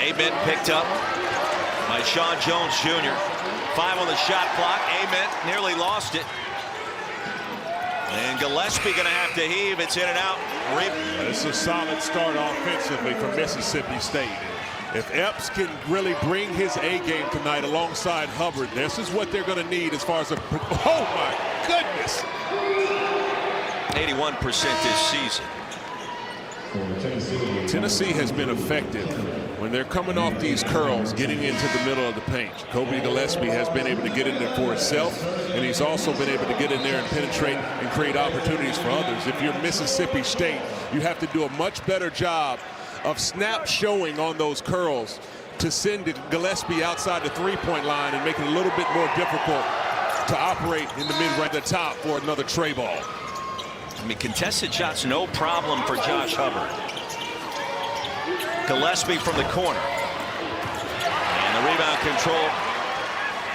Amen picked up by Sean Jones Jr. 5 on the shot clock. Amen nearly lost it. And Gillespie going to have to heave. It's in and out. It's a solid start offensively for Mississippi State. If Epps can really bring his A game tonight alongside Hubbard, this is what they're going to need as far as a... Oh, my goodness! 81% this season. Tennessee has been effective when they're coming off these curls, getting into the middle of the paint. Kobe Gillespie has been able to get in there for himself, and he's also been able to get in there and penetrate and create opportunities for others. If you're Mississippi State, you have to do a much better job of snap showing on those curls to send Gillespie outside the three-point line and make it a little bit more difficult to operate in the mid-range at the top for another tray ball. I mean, contested shots, no problem for Josh Hubbard. Gillespie from the corner. And the rebound control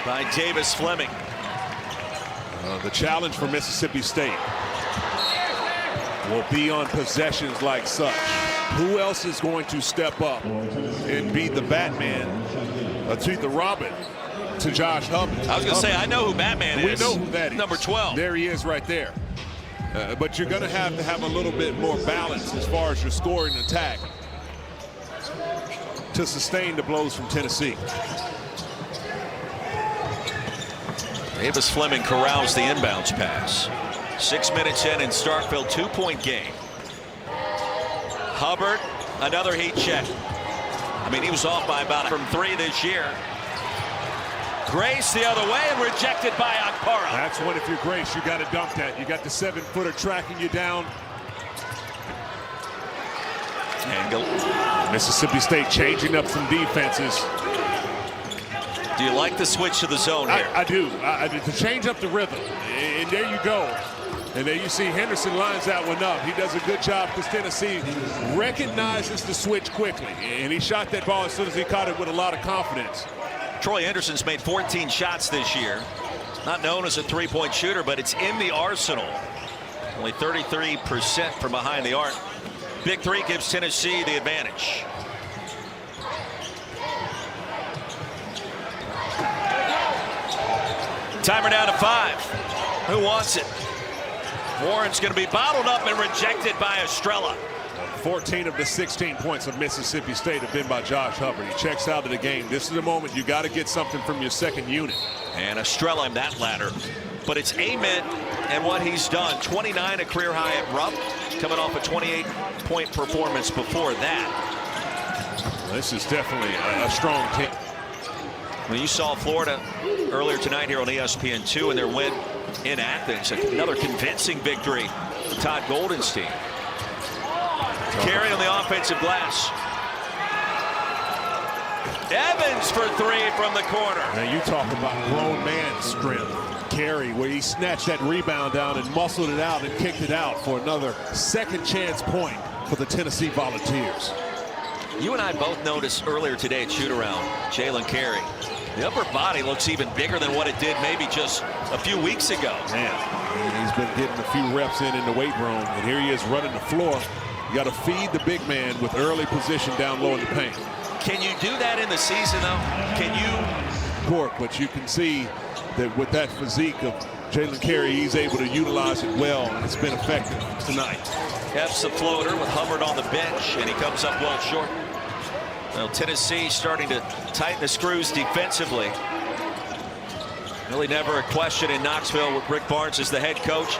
by Davis Fleming. The challenge for Mississippi State will be on possessions like such. Who else is going to step up and be the Batman, to the Robin, to Josh Hubbard? I was going to say, I know who Batman is. We know who that is. Number 12. There he is right there. But you're going to have a little bit more balance as far as your scoring attack to sustain the blows from Tennessee. Davis Fleming corrals the inbounds pass. 6 minutes in Starkville, 2-point game. Hubbard, another heat check. I mean, he was off by about from 3 this year. Grace the other way and rejected by Akpara. That's one, if you're Grace, you got to dunk that. You got the 7-footer tracking you down. And Mississippi State changing up some defenses. Do you like the switch to the zone here? I do. To change up the rhythm. And there you go. And there you see Henderson lines that one up. He does a good job because Tennessee recognizes the switch quickly. And he shot that ball as soon as he caught it with a lot of confidence. Troy Anderson's made 14 shots this year. Not known as a three-point shooter, but it's in the arsenal. Only 33% from behind the arc. Big three gives Tennessee the advantage. Timer down to 5. Who wants it? Warren's going to be bottled up and rejected by Estrella. 14 of the 16 points of Mississippi State have been by Josh Hubbard. He checks out of the game. This is the moment you got to get something from your second unit. And Estrella in that ladder. But it's Amen and what he's done. 29, a career high at Rupp, coming off a 28-point performance before that. This is definitely a strong team. When you saw Florida earlier tonight here on ESPN2 and their win in Athens, another convincing victory for Todd Golden's team. Carey on the offensive glass. Evans for 3 from the corner. Now you talk about grown man strength. Carey, where he snatched that rebound down and muscled it out and kicked it out for another second chance point for the Tennessee Volunteers. You and I both noticed earlier today at shoot-around, Jalen Carey. The upper body looks even bigger than what it did maybe just a few weeks ago. Man, he's been getting a few reps in the weight room, and here he is running the floor. You got to feed the big man with early position down low in the paint. Can you do that in the season, though? Can you? Cork, but you can see that with that physique of Jalen Carey, he's able to utilize it well, and it's been effective tonight. Epps the floater with Hubbard on the bench, and he comes up well short. Well, Tennessee starting to tighten the screws defensively. Really never a question in Knoxville with Rick Barnes as the head coach.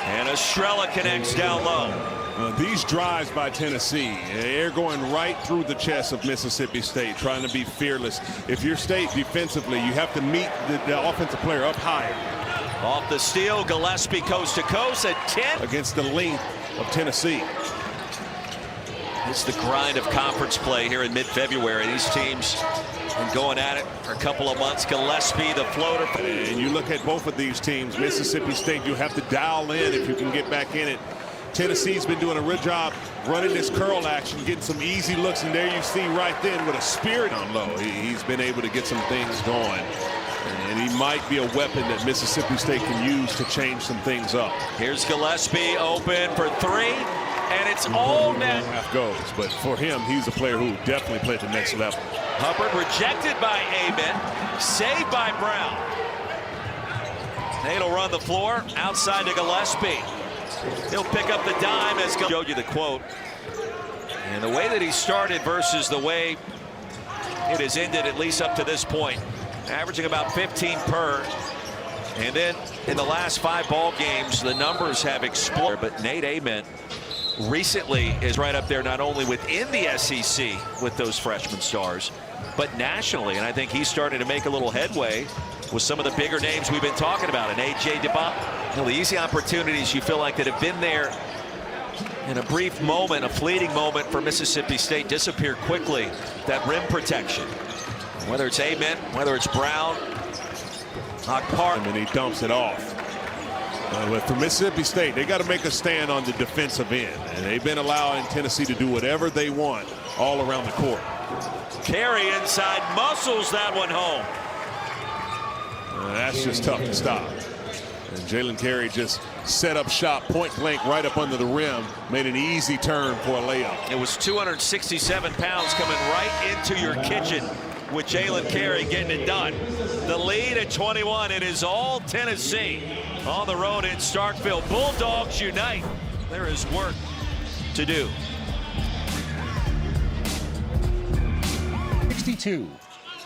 And Estrella connects down low. These drives by Tennessee, they're going right through the chest of Mississippi State, trying to be fearless. If you're State defensively, you have to meet the offensive player up higher. Off the steal, Gillespie coast to coast at 10. Against the length of Tennessee. It's the grind of conference play here in mid-February. These teams been going at it for a couple of months. Gillespie, the floater. And you look at both of these teams, Mississippi State, you have to dial in if you can get back in it. Tennessee's been doing a real job running this curl action, getting some easy looks, and there you see right then with a spirit on low. He's been able to get some things going. And he might be a weapon that Mississippi State can use to change some things up. Here's Gillespie open for 3. and it's all net. Half goes, but for him, he's a player who definitely played the next level. Hubbard rejected by Amen, saved by Brown. Nate will run the floor outside to Gillespie. He'll pick up the dime as showed you the quote. And the way that he started versus the way it has ended, at least up to this point, averaging about 15 per. And then in the last 5 ball games, the numbers have exploded. But Nate Amen recently is right up there, not only within the SEC with those freshman stars, but nationally. And I think he's starting to make a little headway with some of the bigger names we've been talking about. And A.J. DeBock, the easy opportunities you feel like that have been there in a brief moment, a fleeting moment for Mississippi State, disappear quickly. That rim protection, whether it's Amen, whether it's Brown, Akpar, and he dumps it off. But for Mississippi State, they got to make a stand on the defensive end, and they've been allowing Tennessee to do whatever they want all around the court. Carey inside, muscles that one home. That's just tough to stop. And Jalen Carey just set up shot point blank right up under the rim, made an easy turn for a layup. It was 267 pounds coming right into your kitchen with Jalen Carey getting it done. The lead at 21. It is all Tennessee on the road in Starkville. Bulldogs unite. There is work to do. 62.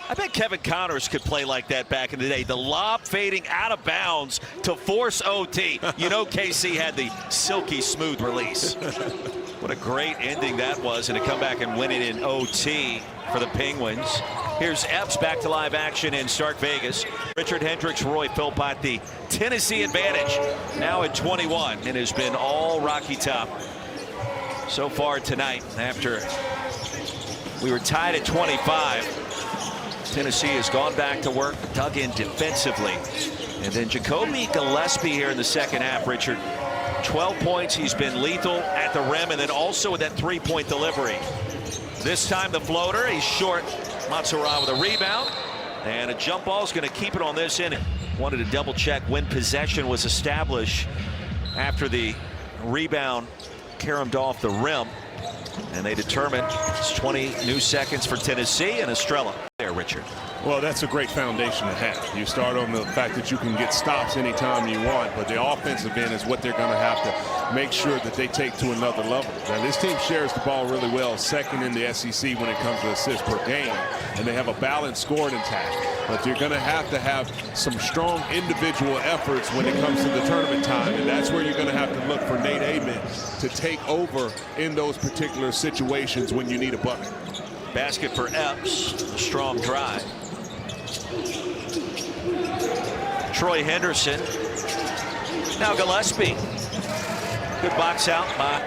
I bet Kevin Connors could play like that back in the day. The lob fading out of bounds to force OT. You know, KC had the silky smooth release. What a great ending that was, and to come back and win it in OT for the Penguins. Here's Epps back to live action in Stark Vegas. Richard Hendricks, Roy Philpott, the Tennessee advantage now at 21, and has been all Rocky Top so far tonight. After we were tied at 25, Tennessee has gone back to work, dug in defensively. And then Jacoby Gillespie here in the second half, Richard. 12 points. He's been lethal at the rim, and then also with that 3-point delivery. This time the floater, he's short. Matsura with a rebound, and a jump ball is going to keep it on this end. Wanted to double check when possession was established after the rebound caromed off the rim, and they determined it's 20 new seconds for Tennessee. And Estrella there, Richard. Well, that's a great foundation to have. You start on the fact that you can get stops anytime you want, but the offensive end is what they're going to have to make sure that they take to another level. Now, this team shares the ball really well, second in the SEC when it comes to assists per game, and they have a balanced scoring attack. But you're going to have some strong individual efforts when it comes to the tournament time, and that's where you're going to have to look for Nate Amen to take over in those particular situations when you need a bucket. Basket for Epps, a strong drive. Troy Henderson. Now Gillespie. Good box out by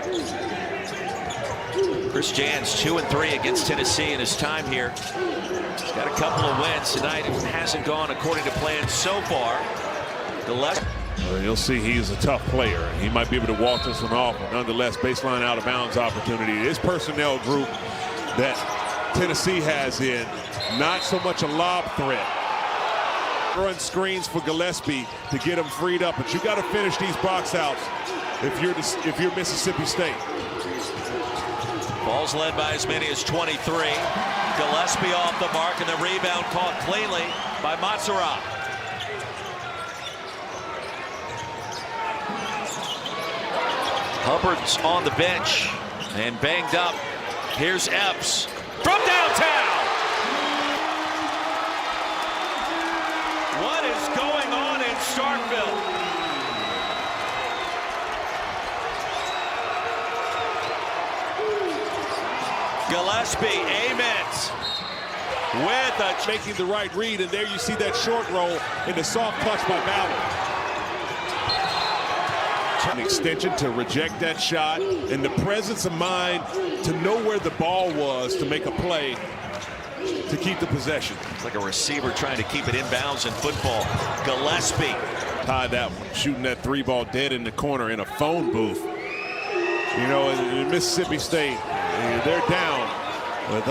Chris Jans. 2-3 against Tennessee in his time here. He's got a couple of wins tonight. It hasn't gone according to plan so far. Gillespie. Well, you'll see he's a tough player. He might be able to walk this one off, but nonetheless, baseline out of bounds opportunity. This personnel group that Tennessee has in, not so much a lob threat. Run screens for Gillespie to get him freed up, but you got to finish these box outs if you're Mississippi State. Ball's led by as many as 23. Gillespie off the mark, and the rebound caught cleanly by Matsura. Hubbard's on the bench and banged up. Here's Epps from downtown. What is going on in Starkville? Gillespie, Amen with a Making the right read, and there you see that short roll in the soft touch by Ballard. An extension to reject that shot, and the presence of mind to know where the ball was to make a play to keep the possession. It's like a receiver trying to keep it inbounds in football. Gillespie. Tied that one, shooting that 3-ball dead in the corner in a phone booth. You know, in Mississippi State, they're down with